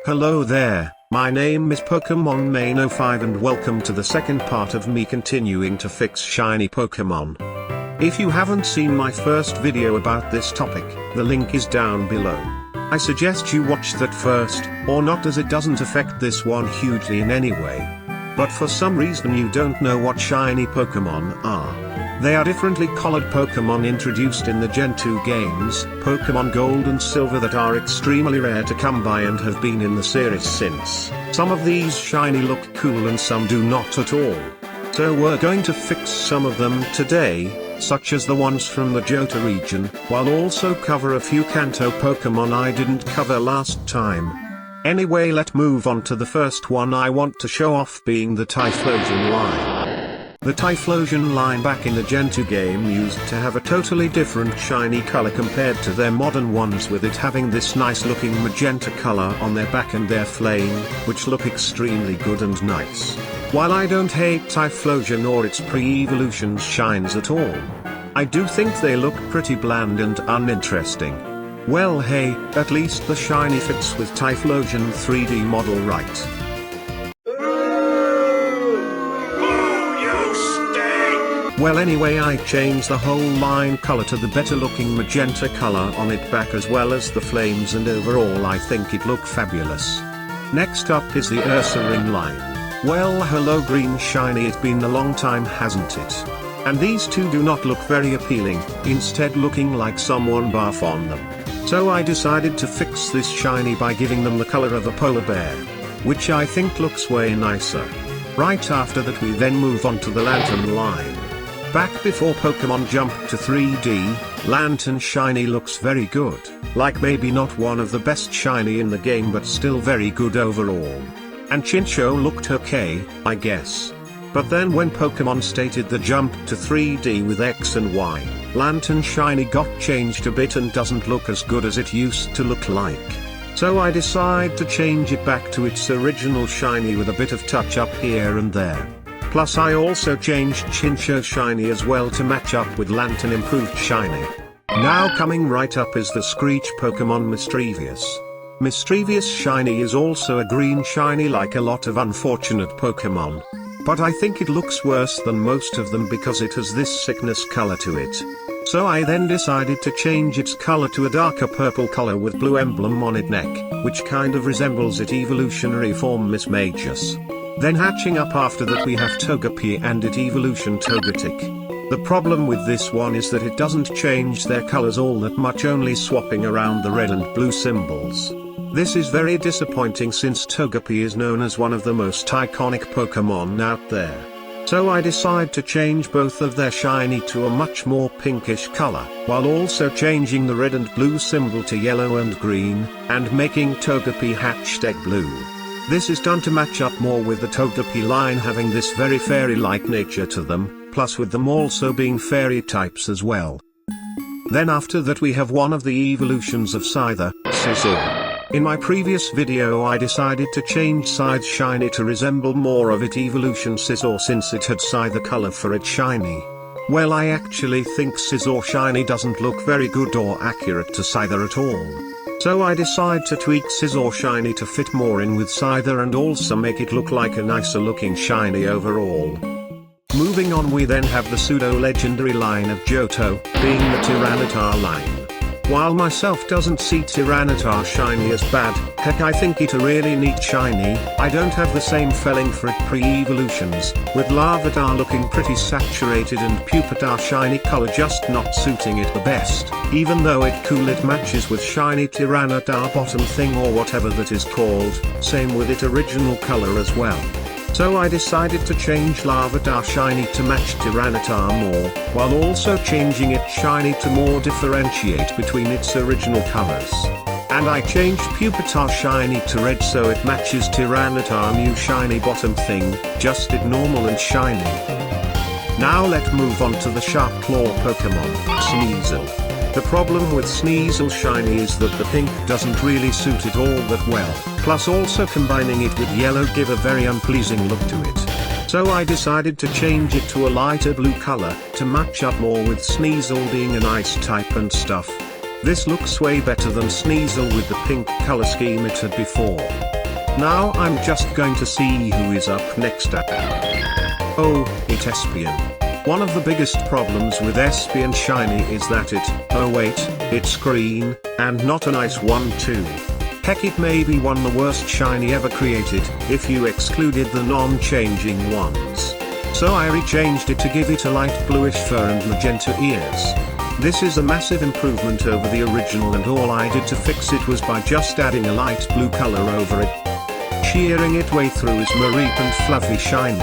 Hello there, my name is Pokemon Maino5 and welcome to the second part of me continuing to fix shiny Pokemon. If you haven't seen my first video about this topic, the link is down below. I suggest you watch that first, or not, as it doesn't affect this one hugely in any way. But for some reason you don't know what shiny Pokemon are. They are differently colored Pokemon introduced in the Gen 2 games, Pokemon Gold and Silver, that are extremely rare to come by and have been in the series since. Some of these shiny look cool and some do not at all. So we're going to fix some of them today, such as the ones from the Johto region, while also cover a few Kanto Pokemon I didn't cover last time. Anyway, let's move on to the first one I want to show off, being the Typhlosion line. The Typhlosion line back in the Gen 2 game used to have a totally different shiny color compared to their modern ones, with it having this nice looking magenta color on their back and their flame, which look extremely good and nice. While I don't hate Typhlosion or its pre-evolution's shines at all, I do think they look pretty bland and uninteresting. Well, hey, at least the shiny fits with Typhlosion 3D model right. Well, anyway, I changed the whole line color to the better looking magenta color on it back, as well as the flames, and overall I think it looked fabulous. Next up is the Ursaring line. Well, hello green shiny, it's been a long time, hasn't it? And these two do not look very appealing, instead looking like someone barf on them. So I decided to fix this shiny by giving them the color of a polar bear, which I think looks way nicer. Right after that we then move on to the Lantern line. Back before Pokemon jumped to 3D, Lantern shiny looks very good, like maybe not one of the best shiny in the game, but still very good overall. And Chinchou looked okay, I guess. But then when Pokemon stated the jump to 3D with X and Y, Lantern shiny got changed a bit and doesn't look as good as it used to look like. So I decided to change it back to its original shiny with a bit of touch up here and there. Plus I also changed Chinchou shiny as well to match up with Lantern improved shiny. Now coming right up is the Screech Pokemon Mischievous. Mischievous shiny is also a green shiny like a lot of unfortunate Pokemon. But I think it looks worse than most of them because it has this sickness color to it. So I then decided to change its color to a darker purple color with blue emblem on its neck, which kind of resembles its evolutionary form Mismagius. Then hatching up after that we have Togepi and its evolution Togetic. The problem with this one is that it doesn't change their colors all that much, only swapping around the red and blue symbols. This is very disappointing since Togepi is known as one of the most iconic Pokemon out there. So I decide to change both of their shiny to a much more pinkish color, while also changing the red and blue symbol to yellow and green, and making Togepi hatched egg blue. This is done to match up more with the Togepi line having this very fairy-like nature to them, plus with them also being fairy types as well. Then after that we have one of the evolutions of Scyther, Scizor. In my previous video I decided to change Scythe's shiny to resemble more of its evolution Scizor since it had Scyther color for its shiny. Well, I actually think Scizor shiny doesn't look very good or accurate to Scyther at all. So I decide to tweak Scizor shiny to fit more in with Scyther and also make it look like a nicer looking shiny overall. Moving on, we then have the pseudo-legendary line of Johto, being the Tyranitar line. While myself doesn't see Tyranitar shiny as bad, heck I think it a really neat shiny, I don't have the same feeling for it pre-evolutions, with Larvitar looking pretty saturated and Pupitar shiny color just not suiting it the best, even though it matches with shiny Tyranitar bottom thing or whatever that is called, same with its original color as well. So I decided to change Larvitar shiny to match Tyranitar more, while also changing it shiny to more differentiate between its original colors. And I changed Pupitar shiny to red so it matches Tyranitar new shiny bottom thing, just it normal and shiny. Now let's move on to the Sharp Claw Pokemon, Sneasel. The problem with Sneasel shiny is that the pink doesn't really suit it all that well, plus also combining it with yellow give a very unpleasing look to it. So I decided to change it to a lighter blue color, to match up more with Sneasel being an ice type and stuff. This looks way better than Sneasel with the pink color scheme it had before. Now I'm just going to see who is up next. Oh, it's Espeon. One of the biggest problems with Espeon Shiny is that it's green, and not a nice one too. Heck, it may be one of the worst shiny ever created, if you excluded the non-changing ones. So I rechanged it to give it a light bluish fur and magenta ears. This is a massive improvement over the original, and all I did to fix it was by just adding a light blue color over it. Cheering it way through is Mareep and Fluffy Shiny.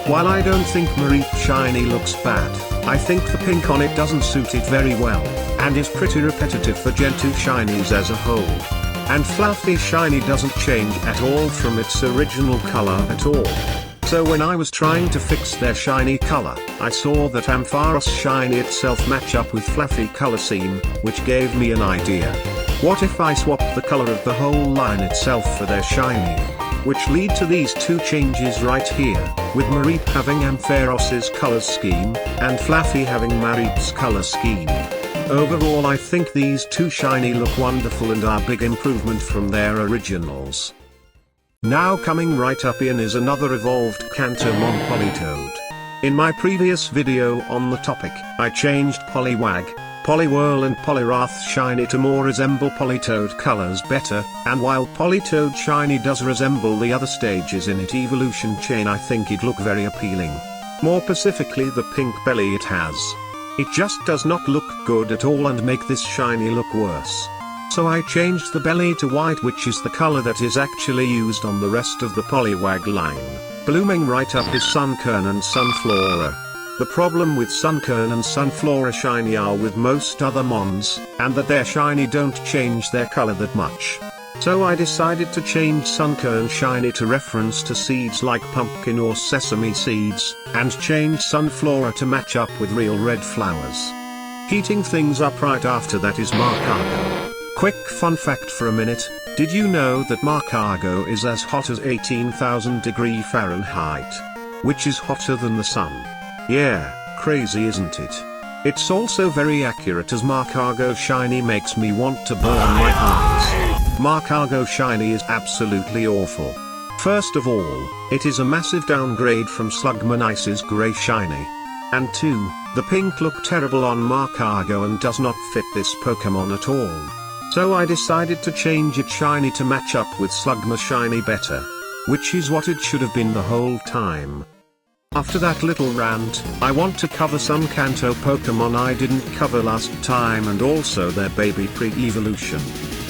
While I don't think Mareep Shiny looks bad, I think the pink on it doesn't suit it very well, and is pretty repetitive for Gen 2 Shinies as a whole. And Fluffy Shiny doesn't change at all from its original color at all. So when I was trying to fix their shiny color, I saw that Ampharos Shiny itself match up with Fluffy color scheme, which gave me an idea. What if I swapped the color of the whole line itself for their shiny? Which lead to these two changes right here, with Mareep having Ampharos's color scheme, and Fluffy having Mareep's color scheme. Overall, I think these two shiny look wonderful and are big improvement from their originals. Now coming right up in is another evolved Kantomon Politoed. In my previous video on the topic, I changed Poliwag, Poliwhirl and Poliwrath Shiny to more resemble Politoed colors better, and while Politoed Shiny does resemble the other stages in its evolution chain, I think it look very appealing. More specifically the pink belly it has. It just does not look good at all and make this shiny look worse. So I changed the belly to white, which is the color that is actually used on the rest of the Poliwag line. Blooming right up is Sunkern and Sunflora. The problem with Sunkern and Sunflora Shiny are with most other mons, and that their shiny don't change their color that much. So I decided to change Sunkern Shiny to reference to seeds like pumpkin or sesame seeds, and change Sunflora to match up with real red flowers. Heating things up right after that is Markargo. Quick fun fact for a minute, did you know that Markargo is as hot as 18,000 degrees Fahrenheit? Which is hotter than the sun. Yeah, crazy isn't it? It's also very accurate, as Markargo Shiny makes me want to burn my eyes. Markargo Shiny is absolutely awful. First of all, it is a massive downgrade from Slugmanice's Grey Shiny. And 2, the pink look terrible on Markargo and does not fit this Pokemon at all. So I decided to change it shiny to match up with Slugma Shiny better. Which is what it should have been the whole time. After that little rant, I want to cover some Kanto Pokemon I didn't cover last time, and also their baby pre-evolution.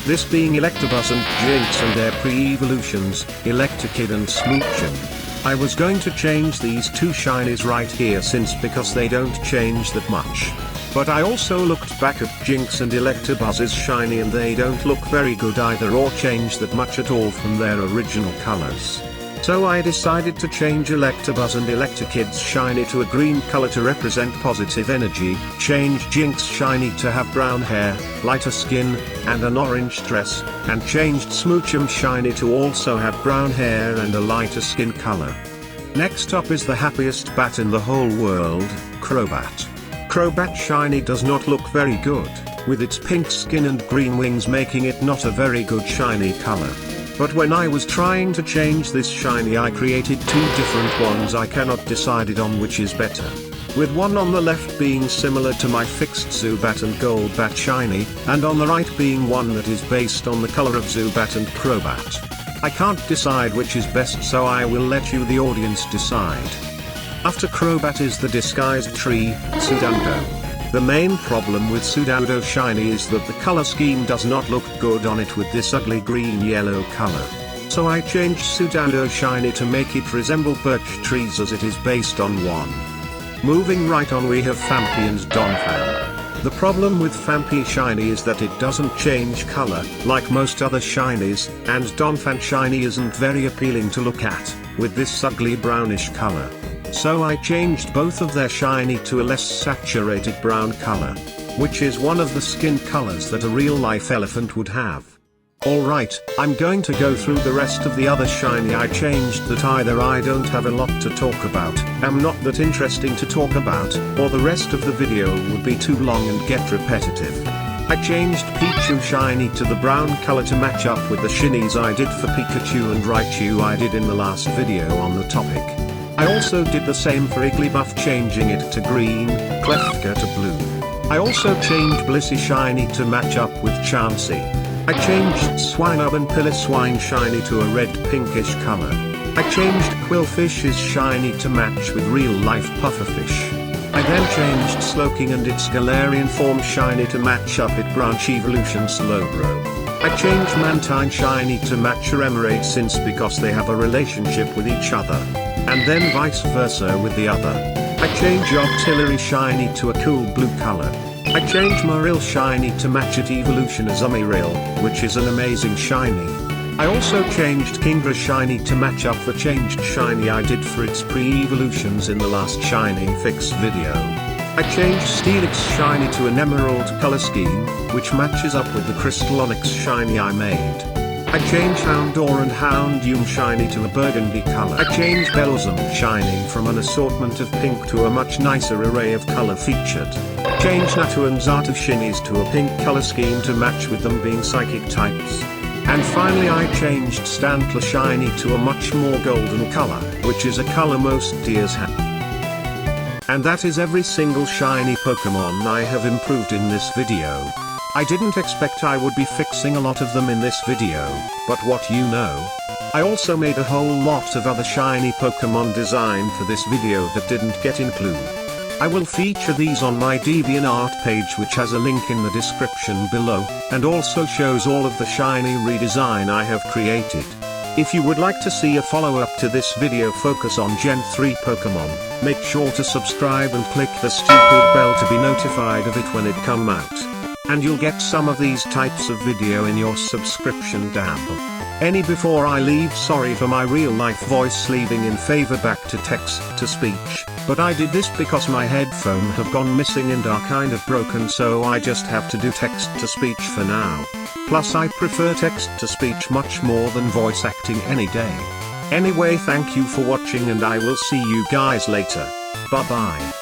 This being Electabuzz and Jynx and their pre-evolutions, Electakid and Smoochum. I was going to change these two shinies right here because they don't change that much. But I also looked back at Jynx and Electabuzz's shiny and they don't look very good either, or change that much at all from their original colors. So I decided to change Electabuzz and Electakid's shiny to a green color to represent positive energy, change Jynx shiny to have brown hair, lighter skin, and an orange dress, and changed Smoochum shiny to also have brown hair and a lighter skin color. Next up is the happiest bat in the whole world, Crobat. Crobat shiny does not look very good, with its pink skin and green wings making it not a very good shiny color. But when I was trying to change this shiny, I created two different ones. I cannot decide on which is better. With one on the left being similar to my fixed Zubat and Golbat shiny, and on the right being one that is based on the color of Zubat and Crobat. I can't decide which is best, so I will let you, the audience, decide. After Crobat is the disguised tree, Sudowoodo. The main problem with Sudowoodo shiny is that the color scheme does not look good on it with this ugly green-yellow color. So I changed Sudowoodo shiny to make it resemble birch trees, as it is based on one. Moving right on, we have Phanpy and Donphan. The problem with Phanpy shiny is that it doesn't change color, like most other shinies, and Donphan shiny isn't very appealing to look at, with this ugly brownish color. So I changed both of their shiny to a less saturated brown color, which is one of the skin colors that a real-life elephant would have. Alright, I'm going to go through the rest of the other shiny I changed that either I don't have a lot to talk about, am not that interesting to talk about, or the rest of the video would be too long and get repetitive. I changed Pichu shiny to the brown color to match up with the shinies I did for Pikachu and Raichu I did in the last video on the topic. I also did the same for Igglybuff, changing it to green, Klefka to blue. I also changed Blissey shiny to match up with Chansey. I changed Swinub and Piloswine shiny to a red pinkish color. I changed Quillfish's shiny to match with real life pufferfish. I then changed Slowking and its Galarian form shiny to match up with Branch Evolution Slowbro. I changed Mantine shiny to match Remoraid since because they have a relationship with each other. And then vice versa with the other. I changed Octillery shiny to a cool blue color. I changed Marill shiny to match its evolution as Umirill, which is an amazing shiny. I also changed Kingdra shiny to match up the changed shiny I did for its pre-evolutions in the last shiny fix video. I changed Steelix shiny to an emerald color scheme, which matches up with the Crystal Onyx shiny I made. I changed Houndour and Houndoom shiny to a burgundy color. I changed Bellossom shiny from an assortment of pink to a much nicer array of color featured. Changed Natu and Zartu shinies to a pink color scheme to match with them being psychic types. And finally I changed Stantler shiny to a much more golden color, which is a color most deers have. And that is every single shiny Pokemon I have improved in this video. I didn't expect I would be fixing a lot of them in this video, but what you know. I also made a whole lot of other shiny Pokemon design for this video that didn't get included. I will feature these on my DeviantArt page, which has a link in the description below, and also shows all of the shiny redesign I have created. If you would like to see a follow-up to this video focus on Gen 3 Pokemon, make sure to subscribe and click the stupid bell to be notified of it when it come out. And you'll get some of these types of video in your subscription tab. Before I leave, sorry for my real life voice leaving in favor back to text to speech, but I did this because my headphone have gone missing and are kind of broken, so I just have to do text to speech for now. Plus I prefer text to speech much more than voice acting any day. Anyway, thank you for watching and I will see you guys later. Bye bye.